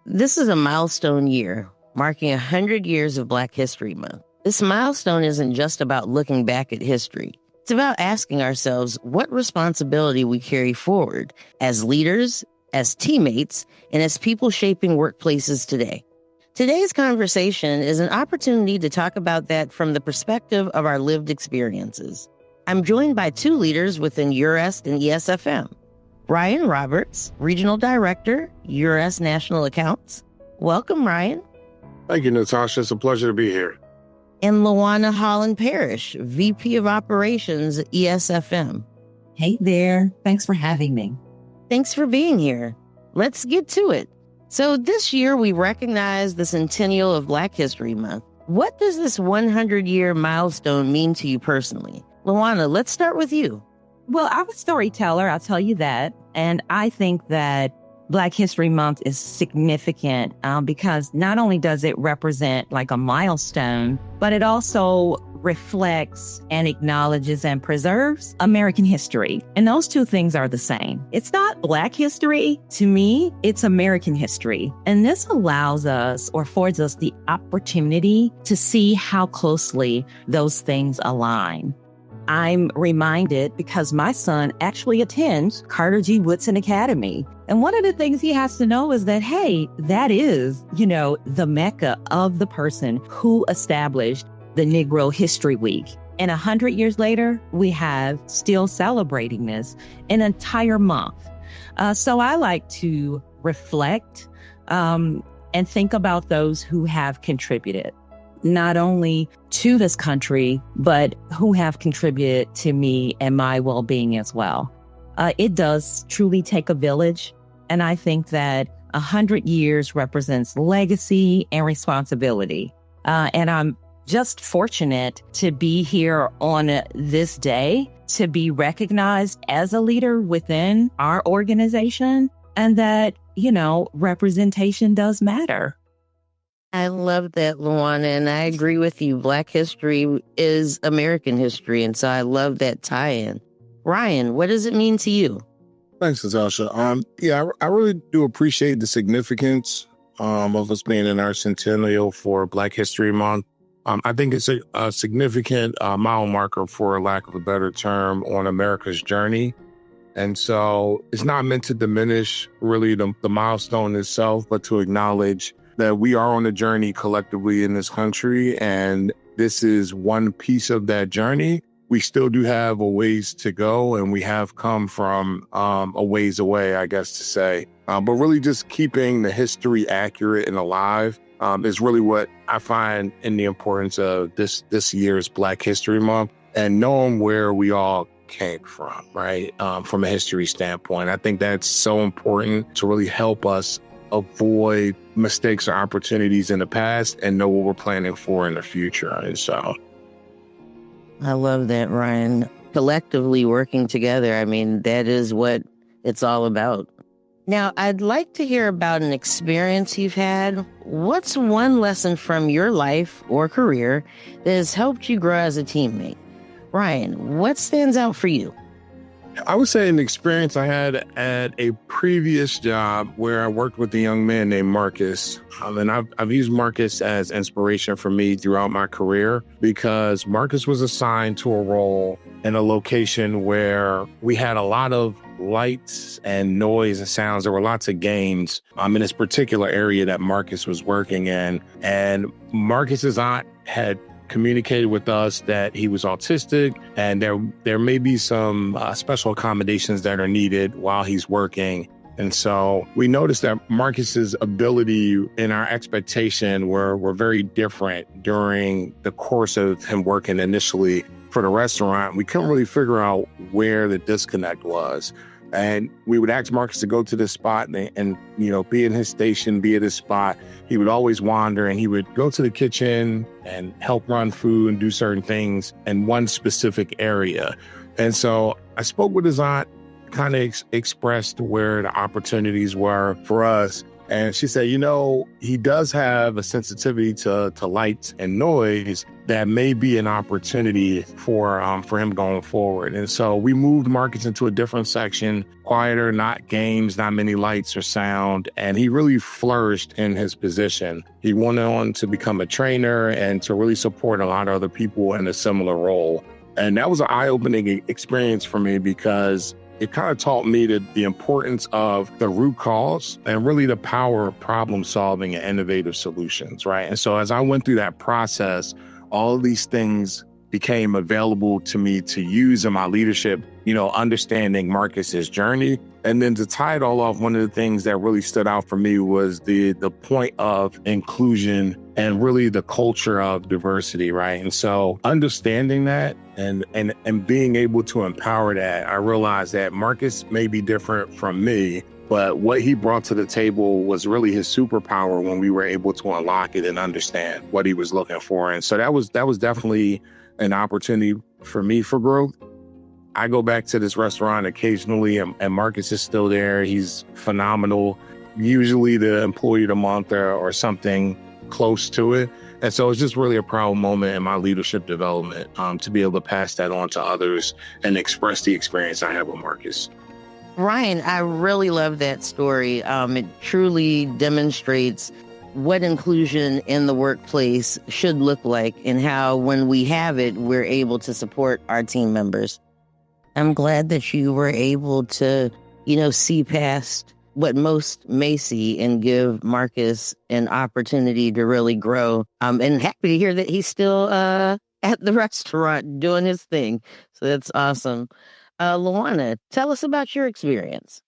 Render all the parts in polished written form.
This is a milestone year, marking 100 years of Black History Month. This milestone isn't just about looking back at history. It's about asking ourselves what responsibility we carry forward as leaders, as teammates, and as people shaping workplaces today. Today's conversation is an opportunity to talk about that from the perspective of our lived experiences. I'm joined by two leaders within UREST and ESFM. Ryan Roberts, Regional Director, UREST National Accounts. Welcome, Ryan. Thank you, Natasha. It's a pleasure to be here. And Lawana Holland Parrish, VP of Operations at ESFM. Hey there. Thanks for having me. Thanks for being here. Let's get to it. So this year, we recognize the centennial of Black History Month. What does this 100-year milestone mean to you personally? Lawana, let's start with you. Well, I'm a storyteller, I'll tell you that. And I think that Black History Month is significant because not only does it represent like a milestone, but it also reflects and acknowledges and preserves American history. And those two things are the same. It's not Black history. To me, it's American history. And this allows us or affords us the opportunity to see how closely those things align. I'm reminded because my son actually attends Carter G. Woodson Academy. And one of the things he has to know is that, hey, that is, the Mecca of the person who established the Negro History Week. And 100 years later, we have still celebrating this an entire month. So I like to reflect and think about those who have contributed, not only to this country, but who have contributed to me and my well-being as well. It does truly take a village. And I think that 100 years represents legacy and responsibility. And I'm just fortunate to be here on this day, to be recognized as a leader within our organization, and that, representation does matter. I love that, Lawana, and I agree with you. Black history is American history, and so I love that tie-in. Ryan, what does it mean to you? Thanks, Natasha. I really do appreciate the significance of us being in our centennial for Black History Month. I think it's a significant mile marker, for lack of a better term, on America's journey. And so it's not meant to diminish really the milestone itself, but to acknowledge that we are on a journey collectively in this country, and this is one piece of that journey. We still do have a ways to go, and we have come from a ways away, I guess to say. But really just keeping the history accurate and alive is really what I find in the importance of this year's Black History Month, and knowing where we all came from, right? From a history standpoint. I think that's so important to really help us avoid mistakes or opportunities in the past and know what we're planning for in the future. And so I love that, Ryan. Collectively working together, that is what it's all about. Now, I'd like to hear about an experience you've had. What's one lesson from your life or career that has helped you grow as a teammate? Ryan, what stands out for you? I would say an experience I had at a previous job where I worked with a young man named Marcus. And I've used Marcus as inspiration for me throughout my career, because Marcus was assigned to a role in a location where we had a lot of lights and noise and sounds. There were lots of games in this particular area that Marcus was working in. And Marcus's aunt had communicated with us that he was autistic, and there may be some special accommodations that are needed while he's working. And so we noticed that Marcus's ability and our expectation were very different during the course of him working initially for the restaurant. We couldn't really figure out where the disconnect was. And we would ask Marcus to go to this spot and be in his station, be at his spot. He would always wander, and he would go to the kitchen and help run food and do certain things in one specific area. And so I spoke with his aunt, kind of expressed where the opportunities were for us. And she said, he does have a sensitivity to lights and noise, that may be an opportunity for him going forward. And so we moved Marcus into a different section, quieter, not games, not many lights or sound. And he really flourished in his position. He went on to become a trainer and to really support a lot of other people in a similar role. And that was an eye-opening experience for me because it kind of taught me the importance of the root cause and really the power of problem solving and innovative solutions, right? And so as I went through that process, all of these things became available to me to use in my leadership, understanding Marcus's journey. And then to tie it all off, one of the things that really stood out for me was the point of inclusion and really the culture of diversity, right? And so understanding that and being able to empower that, I realized that Marcus may be different from me, but what he brought to the table was really his superpower when we were able to unlock it and understand what he was looking for. And so that was definitely an opportunity for me for growth. I go back to this restaurant occasionally and Marcus is still there. He's phenomenal, usually the employee of the month or something close to it. And so it's just really a proud moment in my leadership development to be able to pass that on to others and express the experience I have with Marcus. Ryan, I really love that story. It truly demonstrates what inclusion in the workplace should look like and how when we have it, we're able to support our team members. I'm glad that you were able to, see past what most may see and give Marcus an opportunity to really grow. And happy to hear that he's still at the restaurant doing his thing. So that's awesome. Luana, tell us about your experience.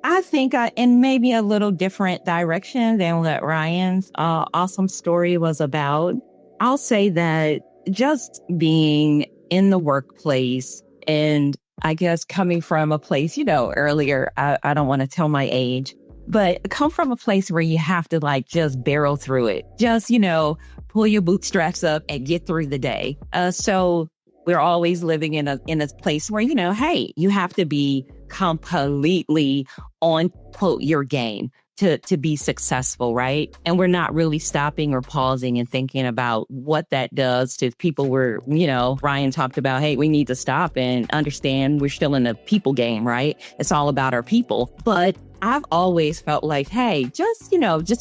I think in maybe a little different direction than what Ryan's awesome story was about. I'll say that just being in the workplace and I guess coming from a place, earlier, I don't want to tell my age, but come from a place where you have to just barrel through it. Just, pull your bootstraps up and get through the day. So we're always living in a place where, hey, you have to be completely on, quote, your game to be successful, right? And we're not really stopping or pausing and thinking about what that does to people where, Ryan talked about, hey, we need to stop and understand we're still in a people game, right? It's all about our people. But I've always felt like, hey, just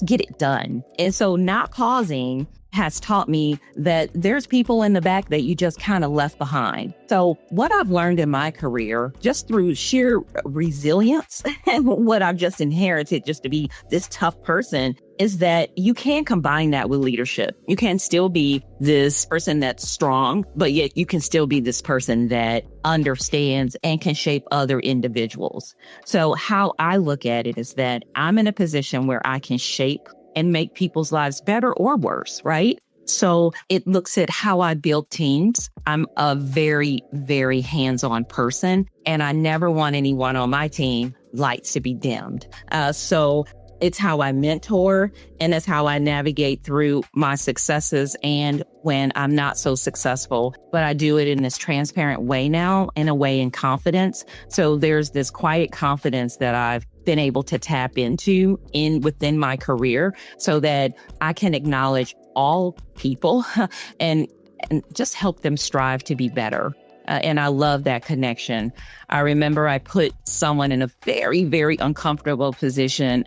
get it done. And so not pausing has taught me that there's people in the back that you just kind of left behind. So what I've learned in my career, just through sheer resilience and what I've just inherited just to be this tough person, is that you can combine that with leadership. You can still be this person that's strong, but yet you can still be this person that understands and can shape other individuals. So how I look at it is that I'm in a position where I can shape and make people's lives better or worse, right? So it looks at how I build teams. I'm a very, very hands-on person, and I never want anyone on my team lights to be dimmed. So it's how I mentor, and it's how I navigate through my successes and when I'm not so successful. But I do it in this transparent way now, in a way in confidence. So there's this quiet confidence that I've been able to tap into within my career so that I can acknowledge all people and just help them strive to be better. And I love that connection. I remember I put someone in a very, very uncomfortable position.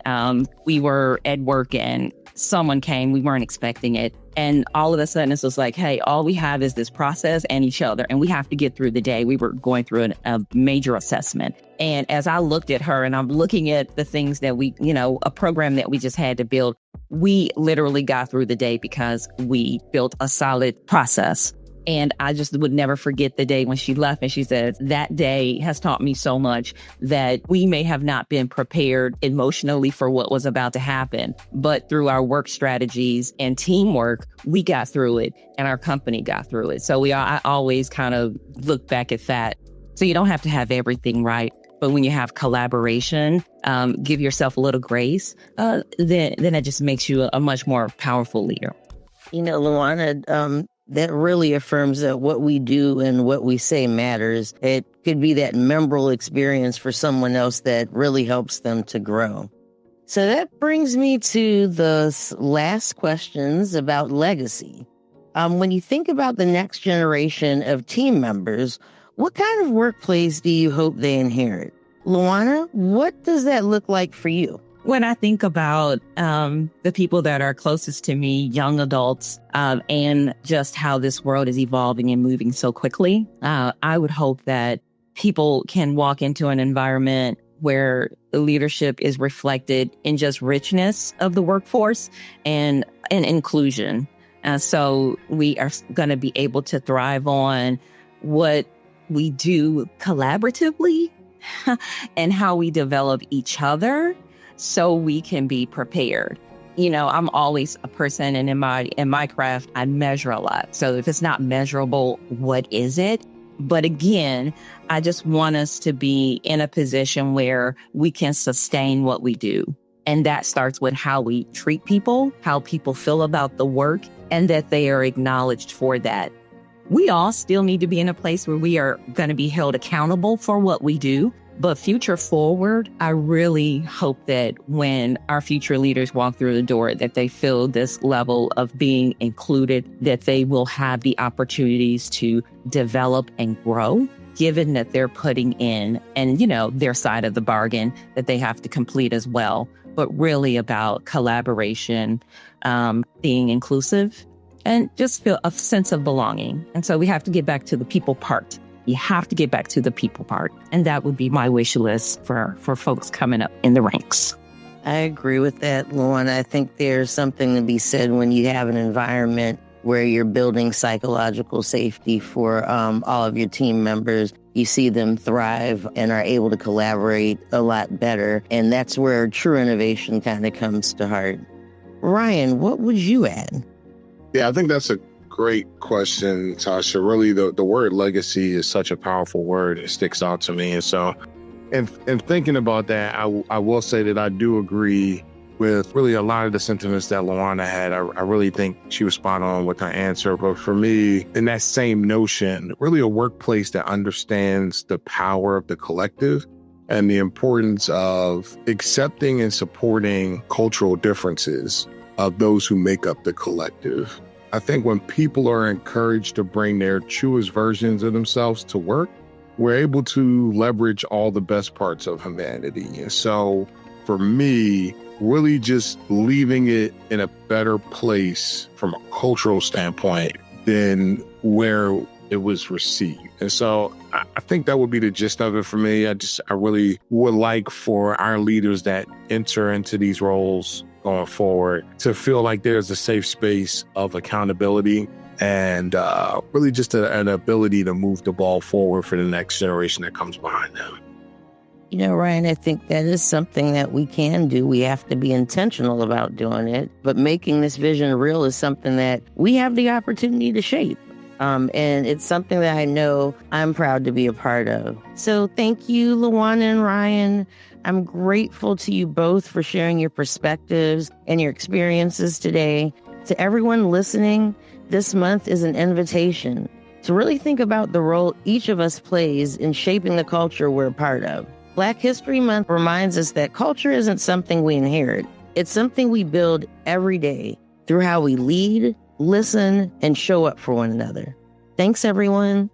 We were at work and someone came, we weren't expecting it. And all of a sudden it was like, hey, all we have is this process and each other, and we have to get through the day. We were going through a major assessment. And as I looked at her and I'm looking at the things that we, a program that we just had to build, we literally got through the day because we built a solid process. And I just would never forget the day when she left and she said, that day has taught me so much that we may have not been prepared emotionally for what was about to happen. But through our work strategies and teamwork, we got through it and our company got through it. So I always kind of look back at that. So you don't have to have everything right. But when you have collaboration, give yourself a little grace, then it just makes you a much more powerful leader. Luana, that really affirms that what we do and what we say matters. It could be that memorable experience for someone else that really helps them to grow. So that brings me to the last questions about legacy. When you think about the next generation of team members, what kind of workplace do you hope they inherit? Luana, what does that look like for you? When I think about the people that are closest to me, young adults, and just how this world is evolving and moving so quickly, I would hope that people can walk into an environment where the leadership is reflected in just richness of the workforce and inclusion. So we are going to be able to thrive on what we do collaboratively and how we develop each other so we can be prepared. You know, I'm always a person, and in my craft, I measure a lot. So if it's not measurable, what is it? But again, I just want us to be in a position where we can sustain what we do. And that starts with how we treat people, how people feel about the work, and that they are acknowledged for that. We all still need to be in a place where we are going to be held accountable for what we do. But future forward, I really hope that when our future leaders walk through the door, that they feel this level of being included, that they will have the opportunities to develop and grow, given that they're putting in and, you know, their side of the bargain that they have to complete as well. But really about collaboration, being inclusive, and just feel a sense of belonging. And so we have to get back to the people part. You have to get back to the people part. And that would be my wish list for folks coming up in the ranks. I agree with that, Luana. I think there's something to be said when you have an environment where you're building psychological safety for all of your team members. You see them thrive and are able to collaborate a lot better. And that's where true innovation kind of comes to heart. Ryan, what would you add? Yeah, I think that's a great question, Tasha. Really, the word legacy is such a powerful word. It sticks out to me. And so, in thinking about that, I will say that I do agree with really a lot of the sentiments that Luana had. I really think she was spot on with her answer. But for me, in that same notion, really a workplace that understands the power of the collective and the importance of accepting and supporting cultural differences of those who make up the collective. I think when people are encouraged to bring their truest versions of themselves to work, we're able to leverage all the best parts of humanity. And so for me, really just leaving it in a better place from a cultural standpoint than where it was received. And so I think that would be the gist of it for me. I really would like for our leaders that enter into these roles going forward to feel like there's a safe space of accountability and really just an ability to move the ball forward for the next generation that comes behind them. You know, Ryan, I think that is something that we can do. We have to be intentional about doing it. But making this vision real is something that we have the opportunity to shape. And it's something that I know I'm proud to be a part of. So thank you, Luana and Ryan. I'm grateful to you both for sharing your perspectives and your experiences today. To everyone listening, this month is an invitation to really think about the role each of us plays in shaping the culture we're a part of. Black History Month reminds us that culture isn't something we inherit. It's something we build every day through how we lead, listen, and show up for one another. Thanks, everyone.